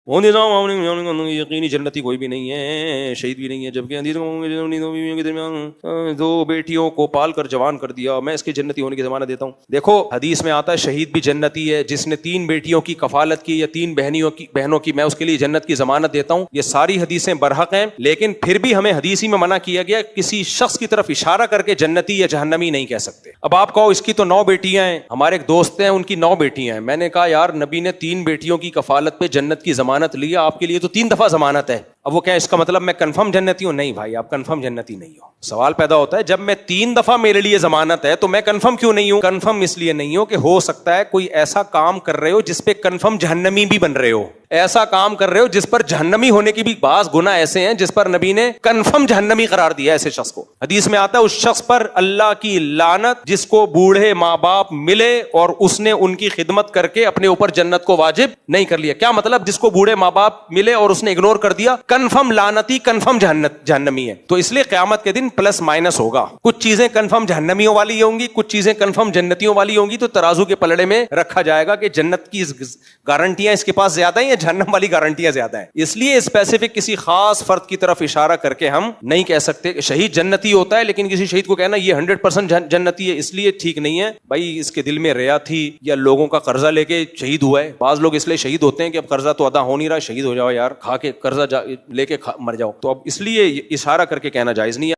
یقینی جنتی کوئی بھی نہیں ہے، شہید بھی نہیں ہے، جبکہ کے درمیان دو بیٹیوں کو پال کر جوان کر دیا، میں اس کے جنتی ہونے کی ضمانت دیتا ہوں۔ دیکھو حدیث میں آتا ہے شہید بھی جنتی ہے، جس نے 3 بیٹیوں کی کفالت کی یا 3 بہنوں کی، میں اس کے لیے جنت کی ضمانت دیتا ہوں۔ یہ ساری حدیثیں برحق ہیں، لیکن پھر بھی ہمیں حدیث ہی میں منع کیا گیا، کسی شخص کی طرف اشارہ کر کے جنتی یا جہنمی نہیں کہہ سکتے۔ اب آپ کہو اس کی تو 9 بیٹیاں ہیں، ہمارے ایک دوست ہیں ان کی 9 بیٹیاں ہیں، میں نے کہا یار نبی نے 3 بیٹیوں کی کفالت پہ جنت کی ضمانت لی، آپ کے لیے تو 3 دفعہ ضمانت ہے۔ اب وہ کیا اس کا مطلب میں کنفرم جنتی ہوں؟ نہیں بھائی، آپ کنفرم جنتی نہیں ہو۔ سوال پیدا ہوتا ہے جب میں 3 دفعہ میرے لیے ضمانت ہے تو میں کنفرم کیوں نہیں ہوں؟ کنفرم اس لیے نہیں ہو کہ ہو سکتا ہے کوئی ایسا کام کر رہے ہو جس پہ کنفرم جہنمی بھی بن رہے ہو، ایسا کام کر رہے ہو جس پر جہنمی ہونے کی بھی بعض گناہ ایسے ہیں جس پر نبی نے کنفرم جہنمی قرار دیا ایسے شخص کو۔ حدیث میں آتا ہے اس شخص پر اللہ کی لعنت جس کو بوڑھے ماں باپ ملے اور اس نے ان کی خدمت کر کے اپنے اوپر جنت کو واجب نہیں کر لیا۔ کیا مطلب؟ جس کو بوڑھے ماں باپ ملے اور اس نے اگنور کر دیا، کنفرم لعنتی، کنفرم جہنمی ہے۔ تو اس لیے قیامت کے دن پلس مائنس ہوگا، کچھ چیزیں کنفرم جہنمیوں والی ہوں گی، کچھ چیزیں کنفرم جنتیوں والی ہوں گی، تو ترازو کے پلڑے میں رکھا جائے گا کہ جنت کی گارنٹیاں اس کے پاس زیادہ ہیں یا جہنم والی گارنٹیاں زیادہ ہیں۔ اس لیے اسپیسیفک کسی خاص فرد کی طرف اشارہ کر کے ہم نہیں کہہ سکتے کہ شہید جنتی ہوتا ہے، لیکن کسی شہید کو کہنا یہ 100% جنتی ہے اس لیے ٹھیک نہیں ہے۔ بھائی اس کے دل میں ریا تھی یا لوگوں کا قرضہ لے کے شہید ہوا ہے۔ بعض لوگ اس لیے شہید ہوتے ہیں کہ اب قرضہ تو ادا ہو نہیں رہا، شہید ہو جاؤ یار، کھا کے قرضہ لے کے مر جاؤ، تو اب اس لیے اشارہ کر کے کہنا جائز نہیں ہے۔